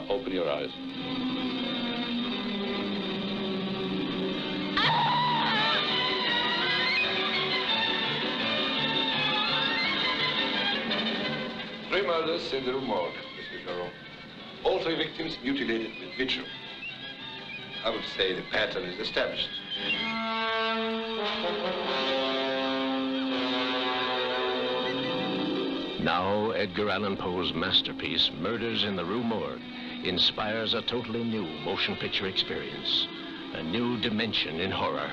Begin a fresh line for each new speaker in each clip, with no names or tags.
Now, open your eyes.
Three murders in the Rue Morgue, Mr. Caron. All three victims mutilated with vitro. I would say the pattern is established.
Now, Edgar Allan Poe's masterpiece, Murders in the Rue Morgue, inspires a totally new motion picture experience, a new dimension in horror,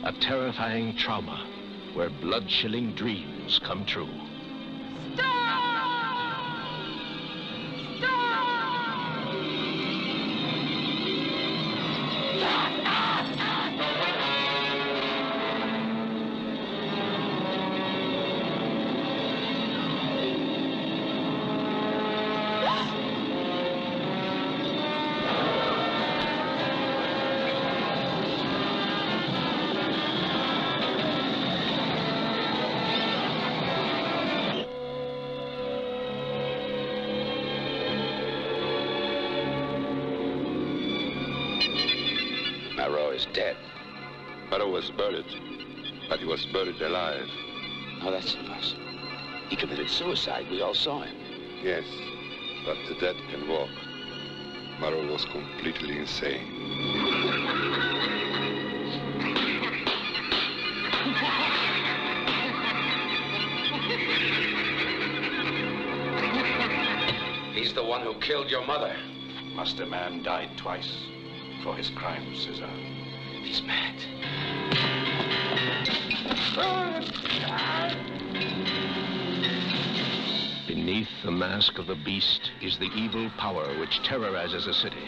a terrifying trauma where blood-chilling dreams come true.
Is dead. Poirot was buried, but he was buried alive.
Oh, that's impossible. He committed suicide. We all saw him.
Yes, but the dead can walk. Poirot was completely insane.
He's the one who killed your mother.
Must a man die twice for his crimes, Cesar?
He's mad.
Beneath the mask of the beast is the evil power which terrorizes a city.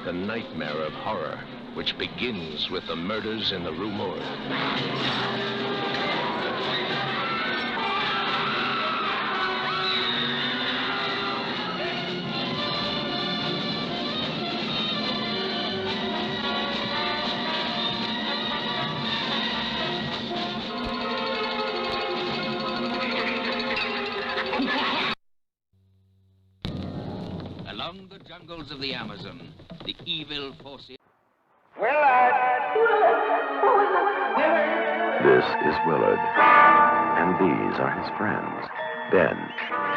The nightmare of horror which begins with the murders in the Rue Morgue.
Along the jungles of the Amazon, the evil forces...
Willard!
This is Willard, and these are his friends, Ben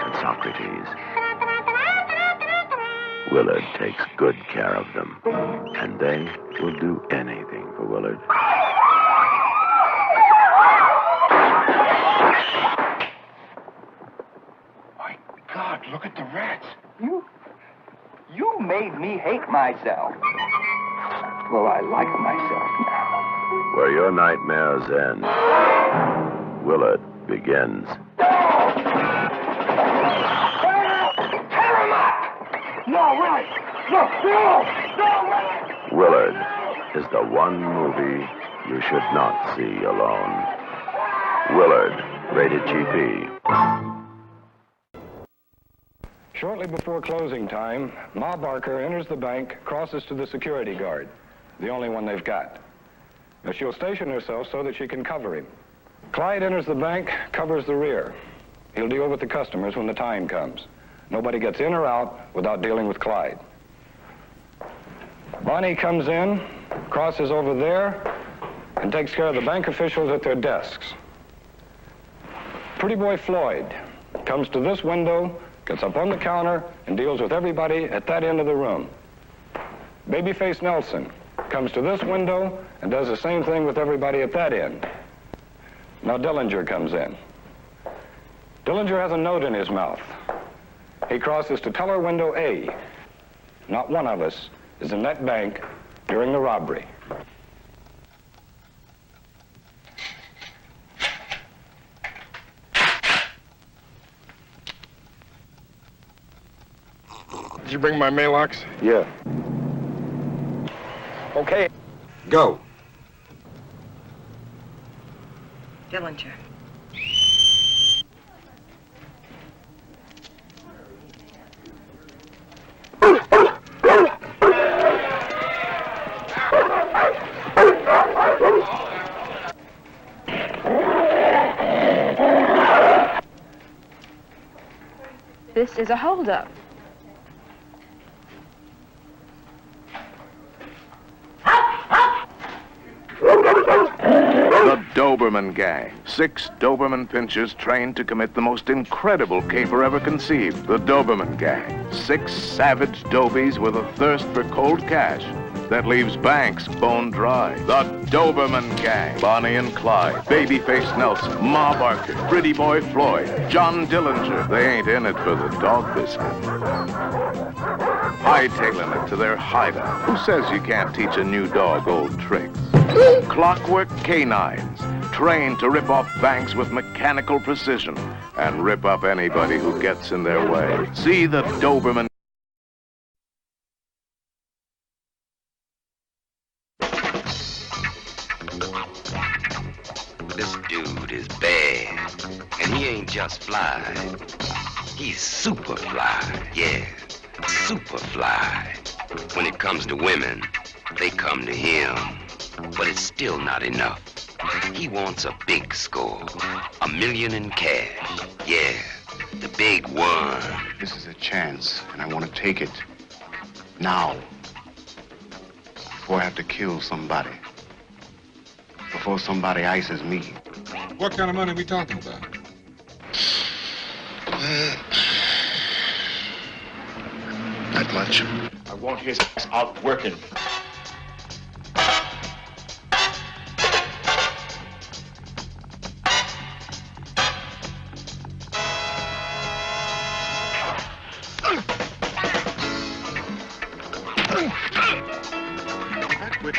and Socrates. Willard takes good care of them, and they will do anything for Willard.
My God, look at the rats. You made me hate myself. Well, I like myself now.
Where your nightmares end, Willard begins.
Tear him up! No, Willard! No,
Willard is the one movie you should not see alone. Willard, rated GP.
Shortly before closing time, Ma Barker enters the bank, crosses to the security guard, the only one they've got. Now, she'll station herself so that she can cover him. Clyde enters the bank, covers the rear. He'll deal with the customers when the time comes. Nobody gets in or out without dealing with Clyde. Bonnie comes in, crosses over there, and takes care of the bank officials at their desks. Pretty boy Floyd comes to this window, gets up on the counter, and deals with everybody at that end of the room. Babyface Nelson comes to this window and does the same thing with everybody at that end. Now Dillinger comes in. Dillinger has a note in his mouth. He crosses to teller window A. Not one of us is in that bank during the robbery.
Did you bring my mailbox?
Yeah.
Okay. Go.
Dillinger.
This is a holdup.
The Doberman Gang. 6 Doberman pinchers trained to commit the most incredible caper ever conceived. The Doberman Gang. 6 savage dobies with a thirst for cold cash that leaves banks bone dry. The Doberman Gang. Bonnie and Clyde, Babyface Nelson, Ma Barker, Pretty Boy Floyd, John Dillinger. They ain't in it for the dog biscuit. Hightailing it to their hideout. Who says you can't teach a new dog old tricks? Clockwork canines, trained to rip off banks with mechanical precision and rip up anybody who gets in their way. See the Doberman.
This dude is bad, and he ain't just fly. He's Superfly, yeah, Superfly. When it comes to women, they come to him. But it's still not enough. He wants a big score, $1 million in cash. Yeah, the big one.
This is a chance, and I want to take it now. Before I have to kill somebody. Before somebody ices me.
What kind of money are we talking about?
Not much.
I want his out working.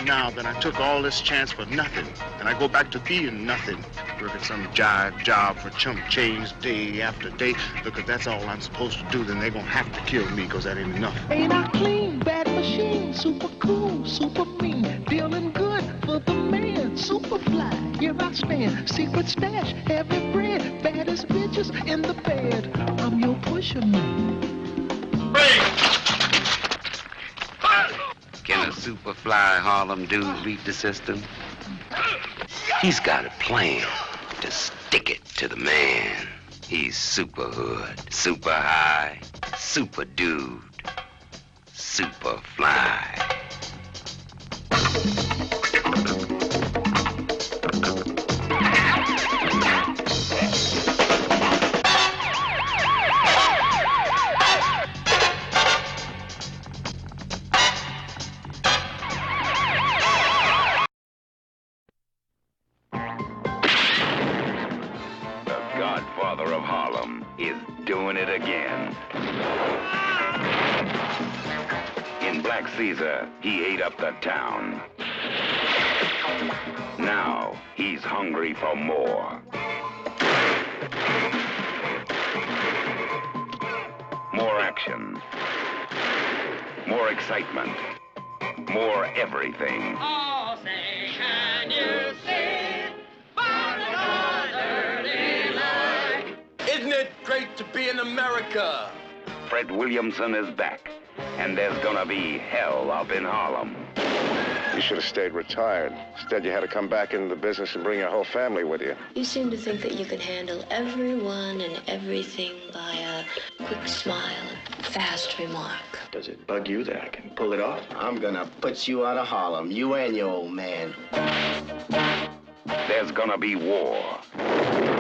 Now that I took all this chance for nothing, and I go back to being nothing, working some jive job for chump change day after day. Look, if that's all I'm supposed to do, then they're gonna have to kill me, because that ain't enough.
Ain't I clean, bad machine, super cool, super mean, feeling good for the man, Superfly. Here I stand, secret stash, heavy bread, baddest bitches in the bed. I'm your pusher man.
Can a Superfly Harlem dude beat the system? He's got a plan to stick it to the man. He's super hood, super high, super dude, Superfly.
Godfather of Harlem is doing it again. In Black Caesar, he ate up the town. Now, he's hungry for more. More action. More excitement. More everything.
Oh, say, can you see?
Isn't it great to be in America?
Fred Williamson is back, and there's gonna be hell up in Harlem.
You should have stayed retired. Instead, you had to come back into the business and bring your whole family with you.
You seem to think that you can handle everyone and everything by a quick smile and fast remark.
Does it bug you that I can pull it off?
I'm gonna put you out of Harlem, you and your old man.
There's gonna be war,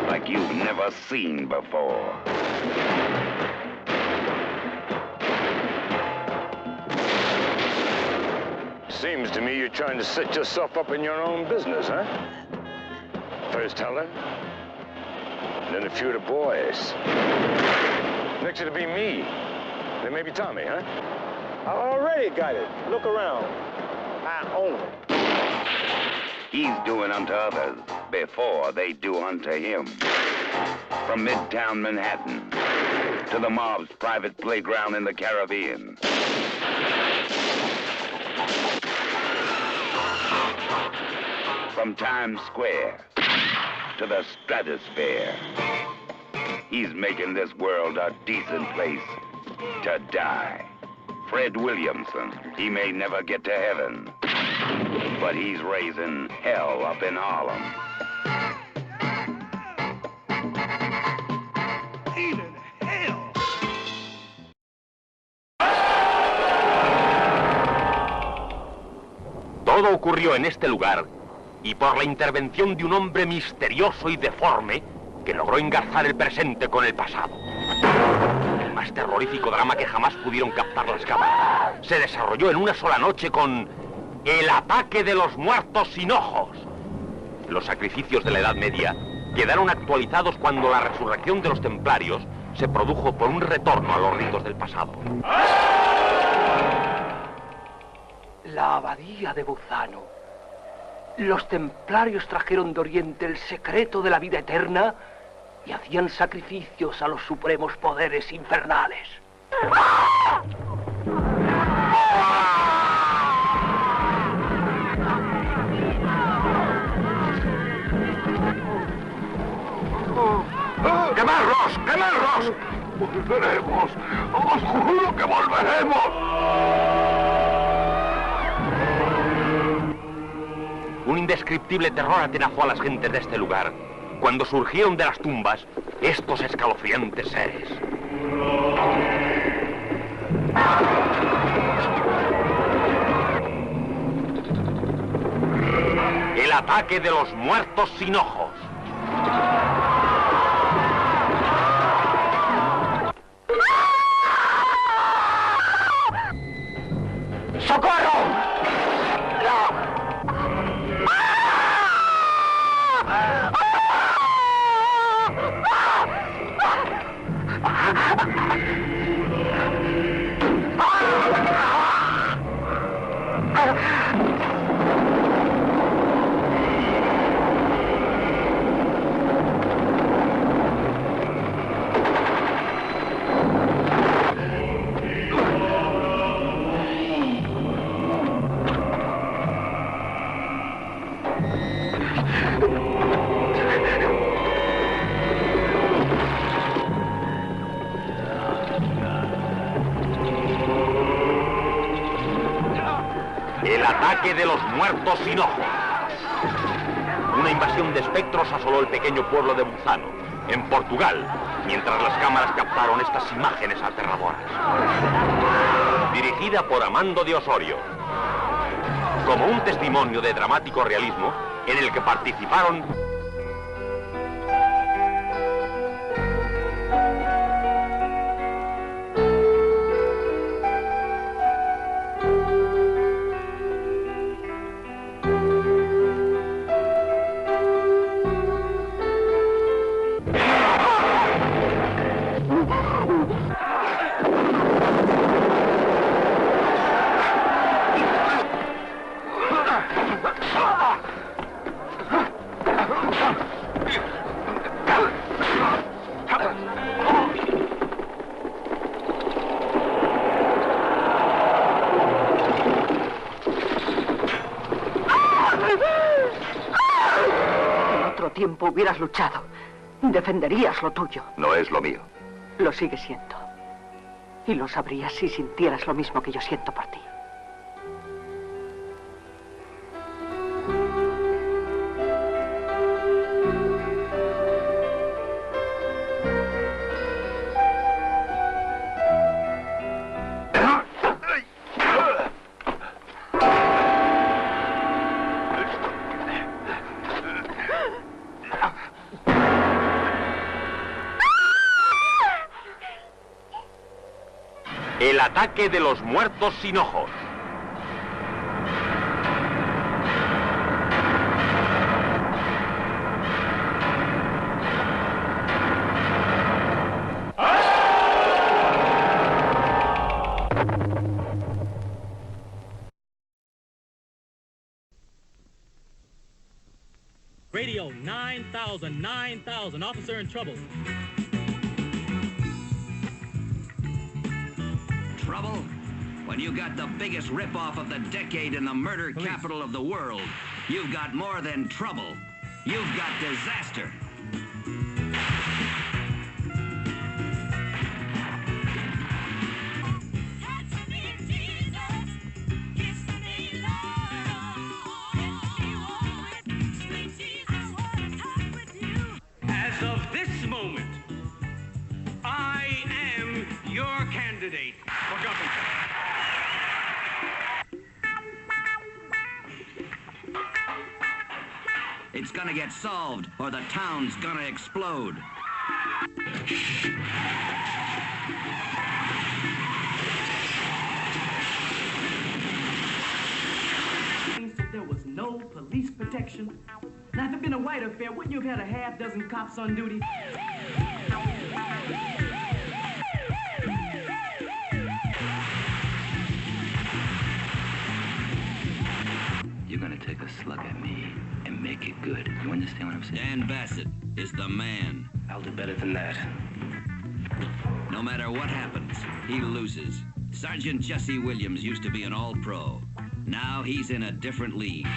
like you've never seen before.
Seems to me you're trying to set yourself up in your own business, huh? First Helen, then a few of the boys. Next it'll be me, then maybe Tommy, huh?
I already got it. Look around. I own it.
He's doing unto others before they do unto him. From Midtown Manhattan to the mob's private playground in the Caribbean. From Times Square to the stratosphere. He's making this world a decent place to die. Fred Williamson, he may never get to heaven, but he's raising hell up in Harlem.
Even hell.
Todo ocurrió en este lugar y por la intervención de un hombre misterioso y deforme que logró engarzar el presente con el pasado. El más terrorífico drama que jamás pudieron captar las cámaras se desarrolló en una sola noche con el ataque de los muertos sin ojos. Los sacrificios de la Edad Media quedaron actualizados cuando la resurrección de los templarios se produjo por un retorno a los ritos del pasado.
La abadía de Buzano. Los templarios trajeron de Oriente el secreto de la vida eterna y hacían sacrificios a los supremos poderes infernales.
¡Quemarlos! ¡Quemarlos! ¡Volveremos! ¡Os juro que volveremos!
Un indescriptible terror atenazó a las gentes de este lugar cuando surgieron de las tumbas estos escalofriantes seres. El ataque de los muertos sin ojos.
¡Socorro!
El ataque de los muertos sin ojos. Una invasión de espectros asoló el pequeño pueblo de Buzano, en Portugal, mientras las cámaras captaron estas imágenes aterradoras. Dirigida por Amando de Osorio. Como un testimonio de dramático realismo en el que participaron
tiempo hubieras luchado. Defenderías lo tuyo.
No es lo mío.
Lo sigues siendo. Y lo sabrías si sintieras lo mismo que yo siento por ti.
el ataque de los muertos sin ojos.
Radio 9000, 9000, officer in trouble.
Trouble? When you got the biggest ripoff of the decade in the murder capital of the world, you've got more than trouble. You've got disaster.
As of this moment, I am your candidate for governor.
It's gonna get solved, or the town's gonna explode.
There was no police protection. Now, if it had been a white affair, wouldn't you have had a half dozen cops on duty?
You're gonna take a slug at me and make it good. You understand what I'm saying? Dan Bassett is the man.
I'll do better than that.
No matter what happens, he loses. Sergeant Jesse Williams used to be an all-pro. Now he's in a different league.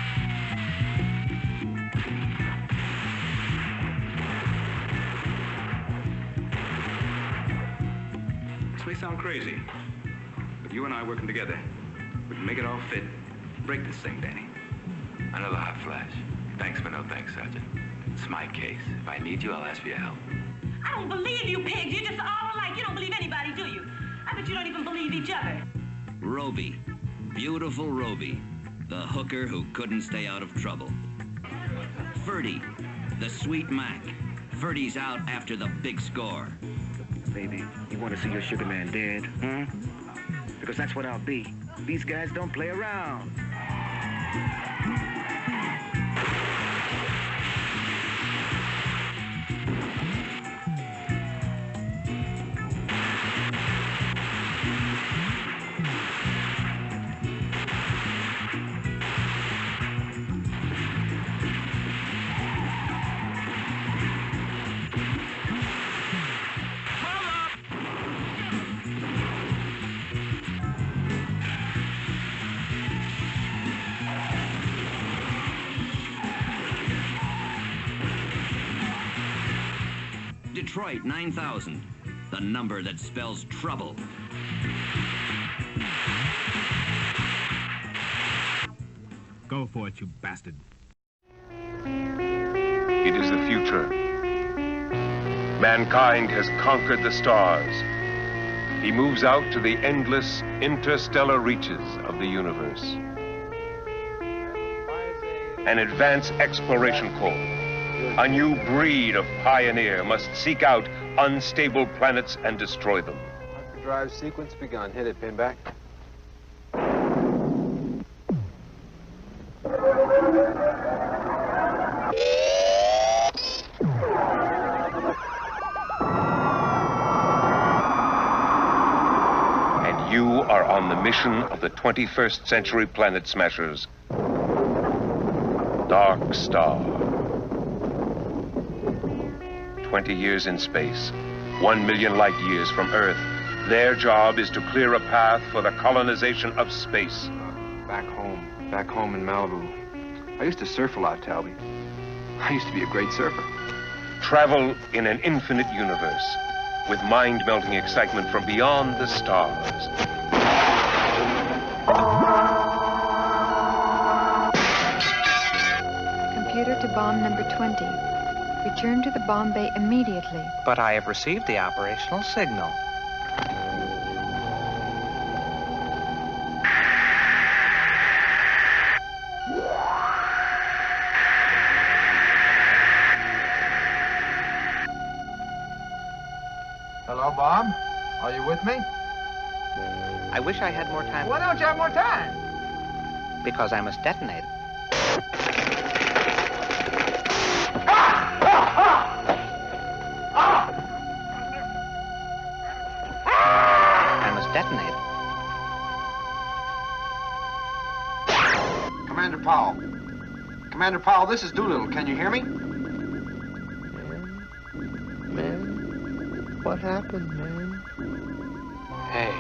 This may sound crazy, but you and I working together, we can make it all fit. Break this thing, Danny.
Another hot flash. Thanks, but no thanks, Sergeant. It's my case. If I need you, I'll ask for your help.
I don't believe you, pigs. You're just all alike. You don't believe anybody, do you? I bet you don't even believe each other.
Roby. Beautiful Roby. The hooker who couldn't stay out of trouble. Ferdy. The sweet Mac. Ferdy's out after the big score.
Baby, you want to see your sugar man dead, huh? Because that's what I'll be. These guys don't play around.
Detroit 9000, the number that spells trouble.
Go for it, you bastard.
It is the future. Mankind has conquered the stars. He moves out to the endless interstellar reaches of the universe. An advanced exploration corps. A new breed of pioneer must seek out unstable planets and destroy them.
Drive sequence begun. Hit it, Pinback.
And you are on the mission of the 21st century planet smashers. Dark Star. 20 years in space, 1 million light years from Earth. Their job is to clear a path for the colonization of space.
Back home in Malibu. I used to surf a lot, Talby. I used to be a great surfer.
Travel in an infinite universe with mind-melting excitement from beyond the stars.
Computer to bomb number 20. Return to the bomb bay immediately.
But I have received the operational signal.
Hello, Bob. Are you with me?
I wish I had more time.
Why don't you have more time?
Because I must detonate it. I must detonate it.
Commander Powell. Commander Powell, this is Doolittle. Can you hear me?
Man, what happened, man?
Hey,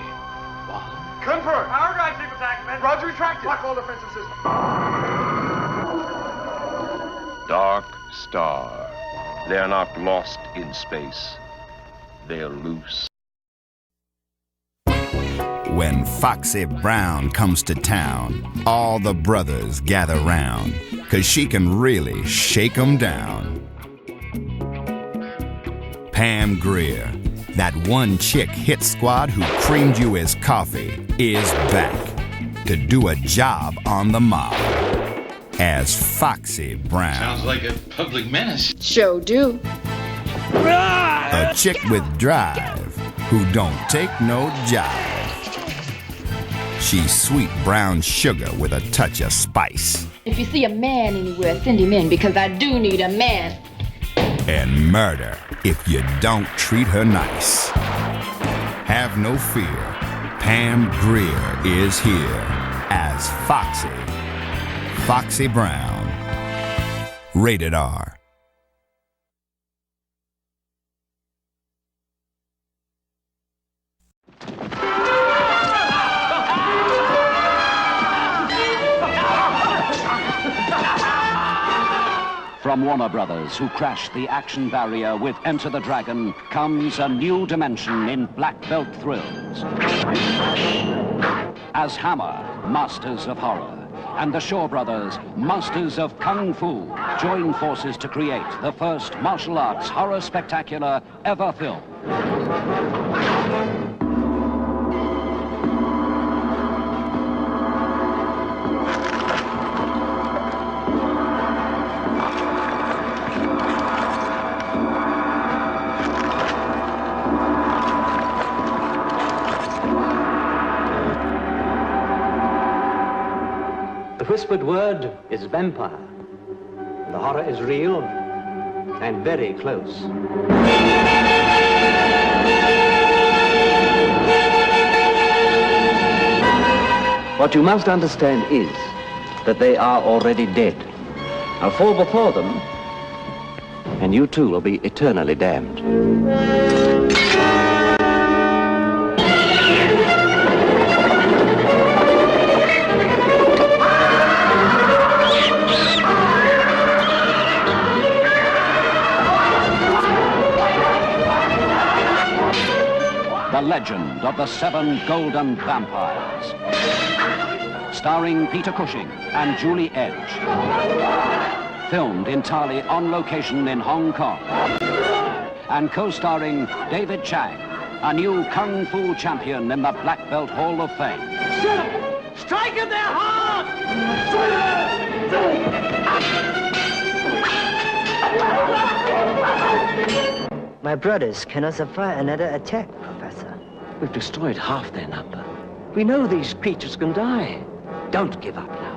Confirm. Power drive sequence activated. Roger, retracted. Lock all defensive systems.
Dark Star. They're not lost in space. They're loose.
When Foxy Brown comes to town, all the brothers gather round, 'cause she can really shake 'em down. Pam Grier, that one chick hit squad who creamed you as coffee, is back to do a job on the mob. as Foxy Brown.
Sounds like a public menace.
Sure do.
A chick with drive who don't take no jive. She's sweet brown sugar with a touch of spice.
If you see a man anywhere, send him in, because I do need a man.
And murder if you don't treat her nice. Have no fear, Pam Grier is here as Foxy Brown. Rated R.
From Warner Brothers, who crashed the action barrier with Enter the Dragon, comes a new dimension in black belt thrills. As Hammer, masters of horror, and the Shaw Brothers, masters of kung fu, join forces to create the first martial arts horror spectacular ever filmed.
The whispered word is vampire. The horror is real and very close. What you must understand is that they are already dead. I'll fall before them, and you too will be eternally damned. The Legend of the Seven Golden Vampires. Starring Peter Cushing and Julie Edge. Filmed entirely on location in Hong Kong. And co-starring David Chang, a new Kung Fu champion in the Black Belt Hall of Fame.
Strike at their heart!
My brothers cannot survive another attack, Professor.
We've destroyed half their number. We know these creatures can die. Don't give up now.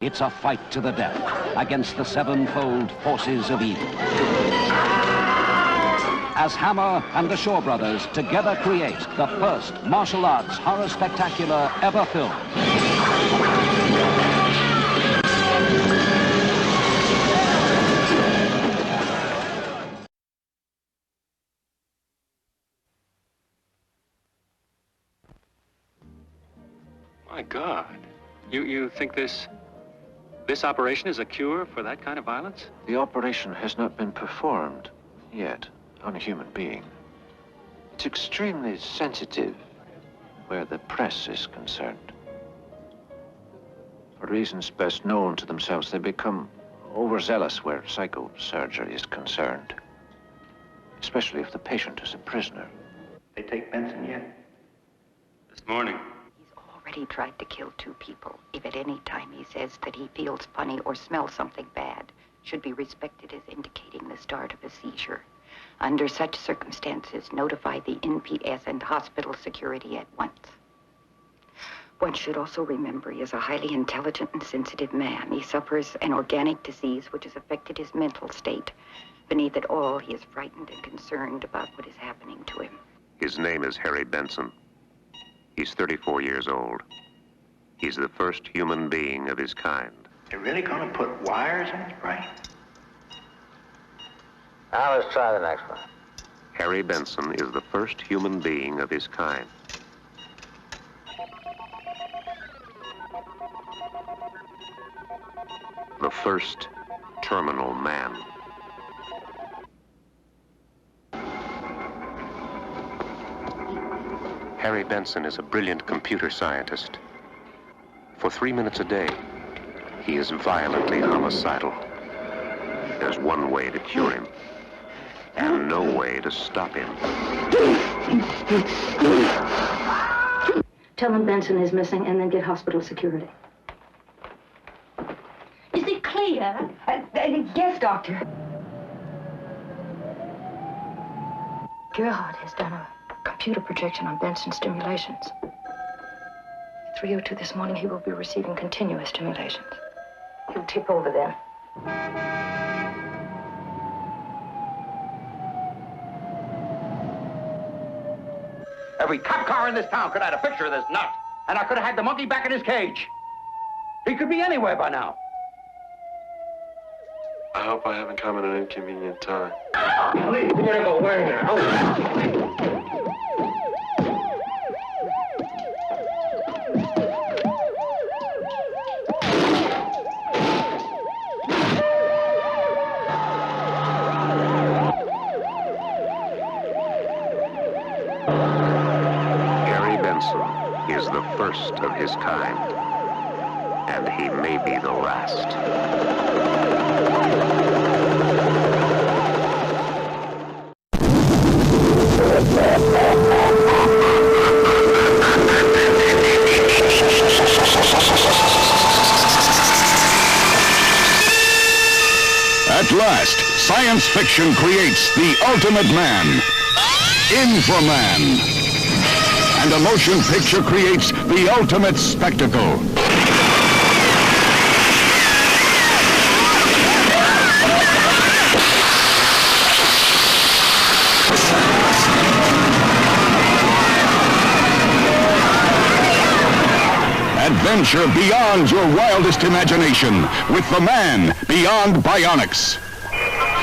It's a fight to the death against the sevenfold forces of evil. As Hammer and the Shaw Brothers together create the first martial arts horror spectacular ever filmed.
My God. You think this operation is a cure for that kind of violence?
The operation has not been performed yet on a human being. It's extremely sensitive where the press is concerned. For reasons best known to themselves, they become overzealous where psychosurgery is concerned, especially if the patient is a prisoner.
They take Benson yet? This morning.
He tried to kill 2 people. If at any time he says that he feels funny or smells something bad, should be respected as indicating the start of a seizure. Under such circumstances, notify the NPS and hospital security at once. One should also remember he is a highly intelligent and sensitive man. He suffers an organic disease which has affected his mental state. Beneath it all, he is frightened and concerned about what is happening to him.
His name is Harry Benson. He's 34 years old. He's the first human being of his kind.
They're really gonna put wires in it, right?
Now let's try the next one.
Harry Benson is the first human being of his kind. The first terminal man. Harry Benson is a brilliant computer scientist. For 3 minutes a day, he is violently homicidal. There's one way to cure him, and no way to stop him.
Tell him Benson is missing, and then get hospital security.
Is it clear?
Yes, Doctor. Gerhard has done a computer projection on Benson's stimulations. At 3:02 this morning, he will be receiving continuous stimulations. He'll tip over then.
Every cop car in this town could have had a picture of this nut, and I could have had the monkey back in his cage. He could be anywhere by now.
I hope I haven't come at an inconvenient time.
You gotta go away now.
Is the first of his kind, and he may be the last.
At last, science fiction creates the ultimate man, Infra Man. And a motion picture creates the ultimate spectacle. Adventure beyond your wildest imagination with the man beyond bionics.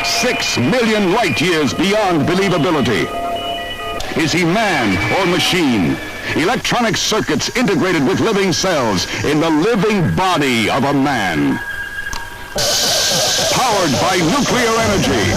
6 million light years beyond believability. Is he man or machine? Electronic circuits integrated with living cells in the living body of a man. Powered by nuclear energy.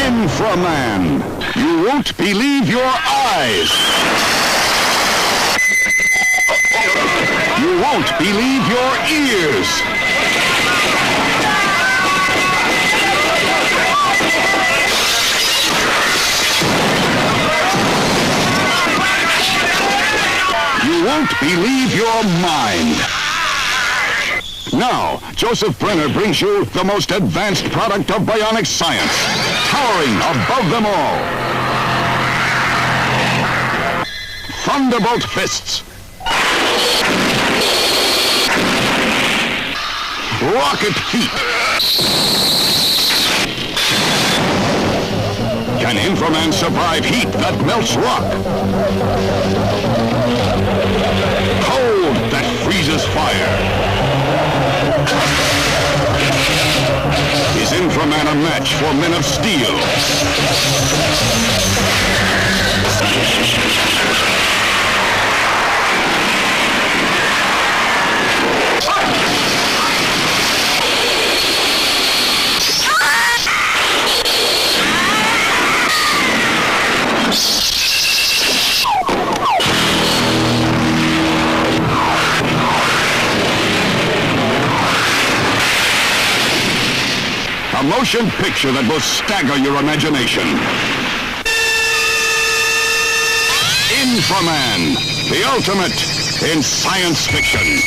Infra Man. You won't believe your eyes. You won't believe your ears. You won't believe your mind. Now, Joseph Brenner brings you the most advanced product of bionic science, towering above them all. Thunderbolt fists. Rocket feet. Can Infra Man survive heat that melts rock? Cold that freezes fire? Is Infra Man a match for men of steel? A motion picture that will stagger your imagination. Infra Man, the ultimate in science fiction.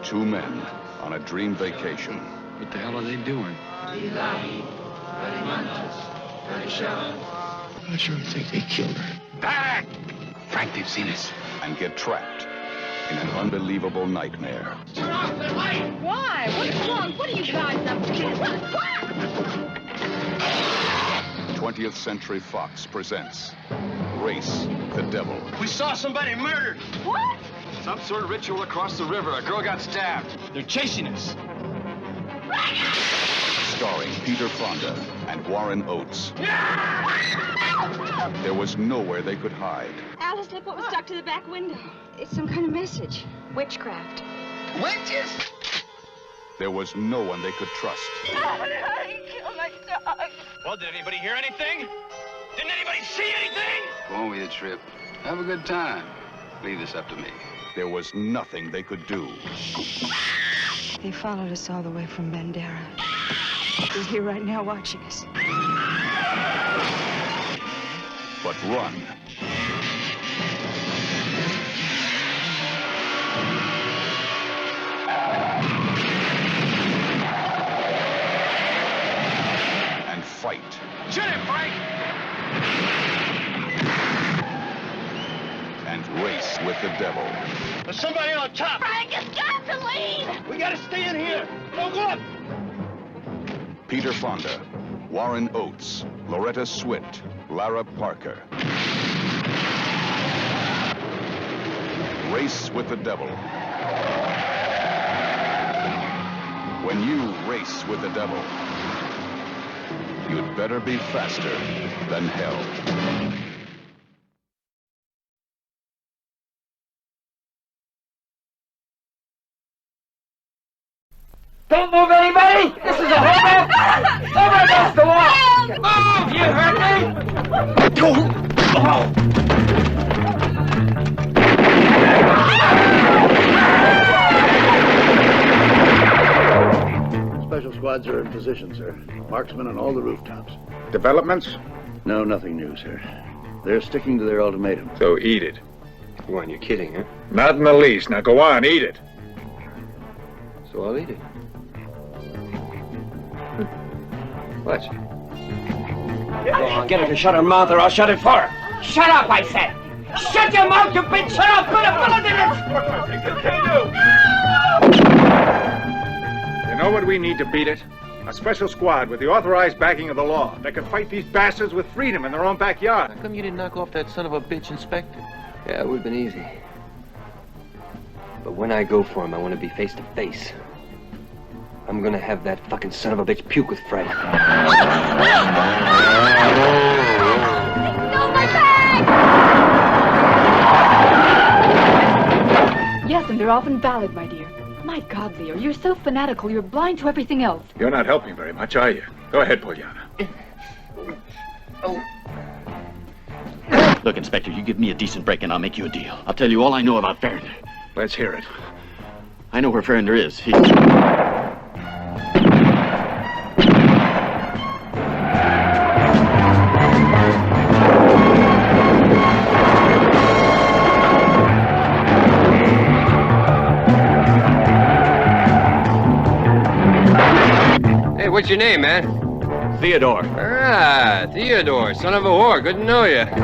Two men on a dream vacation.
What the hell are they doing?
I sure think they killed her.
Back! Frank, they've seen us.
And get trapped in an unbelievable nightmare.
Turn off the light!
Why? What's wrong? What are you guys up to? What?
20th Century Fox presents Race the Devil.
We saw somebody murdered.
What?
Some sort of ritual across the river. A girl got stabbed. They're chasing us.
Starring Peter Fonda and Warren Oates. There was nowhere they could hide.
Alice, look what was stuck to the back window. It's some kind of message. Witchcraft.
Witches?
There was no one they could trust.
I killed my dog.
Well, did anybody hear anything? Didn't anybody see anything?
Go on with your trip. Have a good time. Leave this up to me.
There was nothing they could do.
They followed us all the way from Bandera. They're here right now watching us.
But run. And fight.
Shoot him, Frank!
And race with the devil.
There's somebody on top!
Frank has got to leave!
We gotta stay in here! Don't go up!
Peter Fonda, Warren Oates, Loretta Swit, Lara Parker. Race with the devil. When you race with the devil, you'd better be faster than hell.
Don't move, anybody! This is a hold-up! Over against the wall! Move! You heard me?
Special squads are in position, sir. Marksmen on all the rooftops.
Developments?
No, nothing new, sir. They're sticking to their ultimatum.
So eat it.
Go on, you're kidding, huh?
Not in the least. Now go on, eat it.
So I'll eat it. Watch.
Get her to shut her mouth or I'll shut it for her. Shut up, I said! Shut your mouth, you bitch! Shut up! Put a bullet in it! You can do!
You know what we need to beat it? A special squad with the authorized backing of the law that can fight these bastards with freedom in their own backyard.
How come you didn't knock off that son of a bitch inspector? Yeah, it would have been easy. But when I go for him, I want to be face to face. I'm gonna have that fucking son of a bitch puke with fright.
No, my bag!
Yes, and they're often valid, my dear. My God, Leo, you're so fanatical, you're blind to everything else.
You're not helping very much, are you? Go ahead, Polyana.
Look, Inspector, you give me a decent break and I'll make you a deal. I'll tell you all I know about Farrinder.
Let's hear it.
I know where Farrinder is. He's...
Hey, what's your name, man?
Theodore.
Ah, Theodore, son of a whore. Good to know you.
What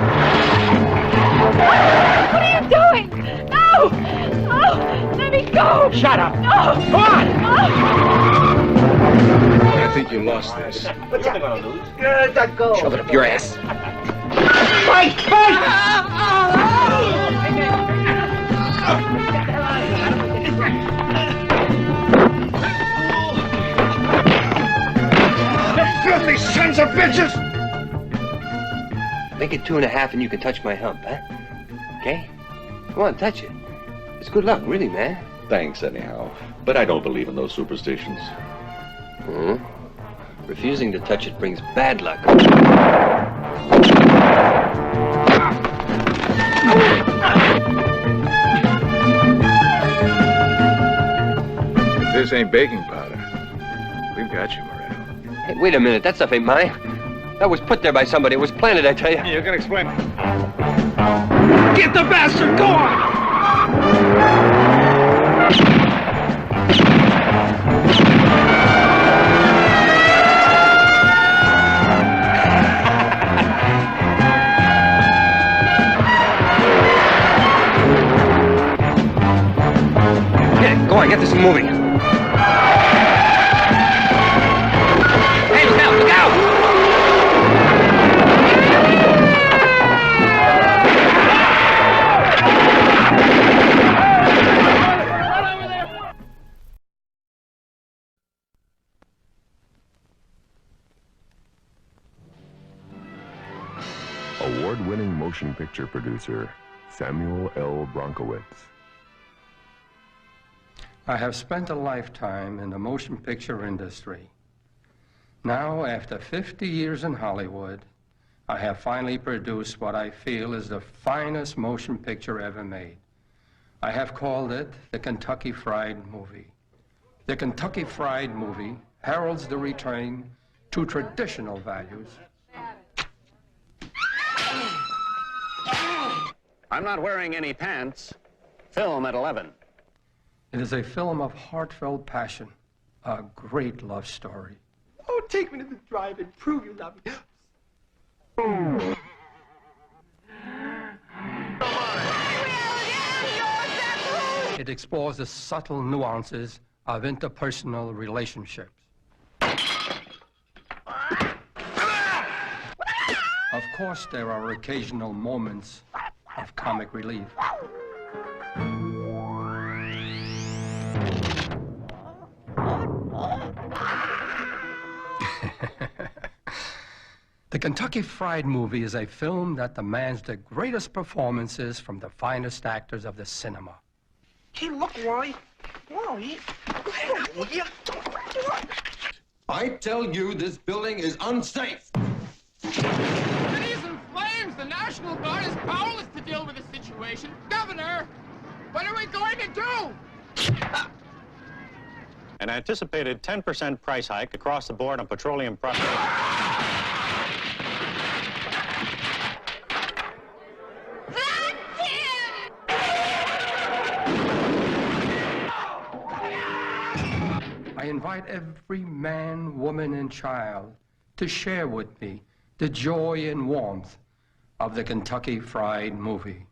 are you doing? No! Oh, let me go!
Shut up!
No!
Come on!
I think you lost this.
What's that gonna lose? Let go!
Shove it up your ass.
Fight! Fight!
Filthy sons of bitches!
Make it 2.5 and you can touch my hump, huh? Okay? Come on, touch it. It's good luck, really, man.
Thanks, anyhow. But I don't believe in those superstitions.
Hmm? Refusing to touch it brings bad luck.
This ain't baking powder. We've got you, Moreno.
Hey, wait a minute. That stuff ain't mine. That was put there by somebody. It was planted, I tell you.
You can explain it.
Get the bastard! Go on!
Go on, get this moving. Hey, look out, look out!
Award-winning motion picture producer Samuel L. Bronkowitz.
I have spent a lifetime in the motion picture industry. Now, after 50 years in Hollywood, I have finally produced what I feel is the finest motion picture ever made. I have called it the Kentucky Fried Movie. The Kentucky Fried Movie heralds the return to traditional values.
I'm not wearing any pants. Film at 11.
It is a film of heartfelt passion, a great love story.
Oh, take me to the drive and prove you love me.
It explores the subtle nuances of interpersonal relationships. Of course, there are occasional moments of comic relief. The Kentucky Fried Movie is a film that demands the greatest performances from the finest actors of the cinema.
Hey, look, Wally. Wally.
I tell you, this building is unsafe.
City's in flames. The National Guard is powerless to deal with the situation. Governor, what are we going to do?
An anticipated 10% price hike across the board on petroleum products.
I invite every man, woman, and child to share with me the joy and warmth of the Kentucky Fried Movie.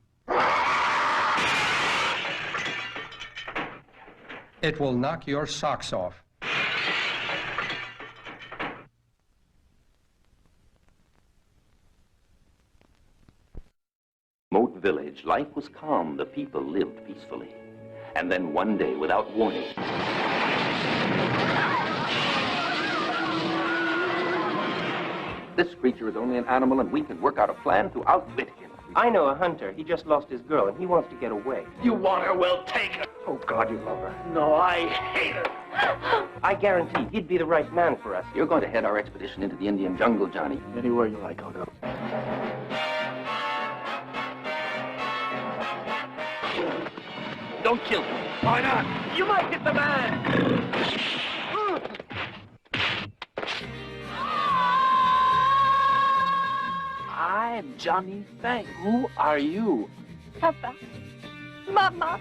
It will knock your socks off.
Moat Village, life was calm. The people lived peacefully. And then one day, without warning, this creature is only an animal, and we can work out a plan to outwit him.
I know a hunter. He just lost his girl, and he wants to get away.
You want her? Well, take her.
Oh, God, you love her.
No, I hate her.
I guarantee he'd be the right man for us.
You're going to head our expedition into the Indian jungle, Johnny.
Anywhere you like, I'll go.
Don't kill him. Why not?
You might hit the man.
I'm Johnny Fang. Who are you?
Papa. Mama.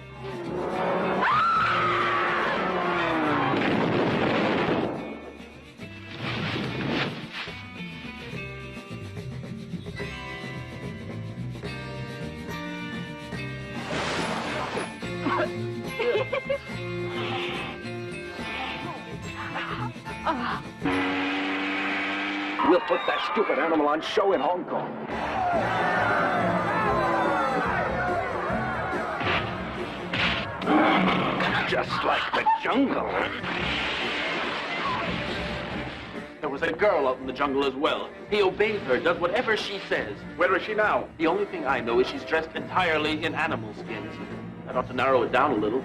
We'll put that stupid animal on show in Hong Kong. Just like the jungle. There was a girl out in the jungle as well. He obeys her, does whatever she says.
Where is she now?
The only thing I know is she's dressed entirely in animal skins. That ought to narrow it down a little.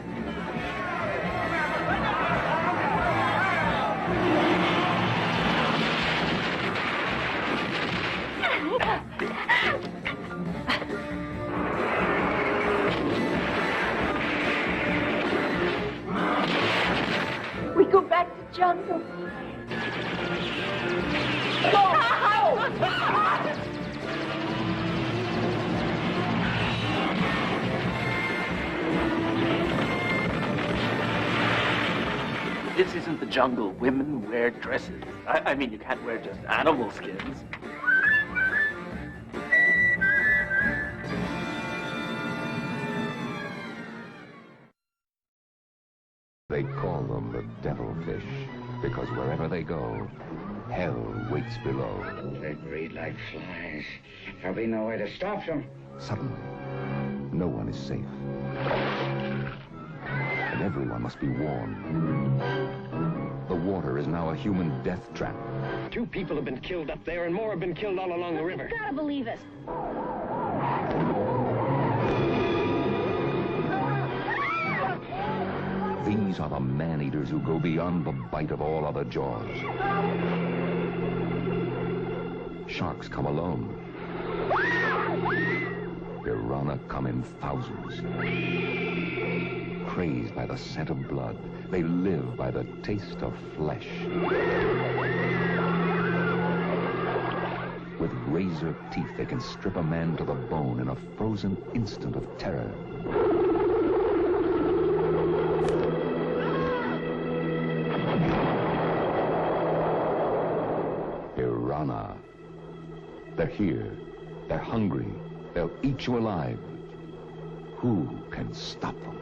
We go back to jungle.
This isn't the jungle. Women wear dresses. I mean, you can't wear just animal skins.
They call them the devilfish because wherever they go, hell waits below.
They breed like flies. There'll be no way to stop them.
Suddenly, no one is safe. and everyone must be warned. The water is now a human death trap.
2 people have been killed up there, and more have been killed all along the river.
You gotta believe it.
These are the man-eaters who go beyond the bite of all other jaws. Sharks come alone. Piranha come in thousands. Crazed by the scent of blood, they live by the taste of flesh. With razor teeth, they can strip a man to the bone in a frozen instant of terror. Piranha. They're here. They're hungry. They'll eat you alive. Who can stop them?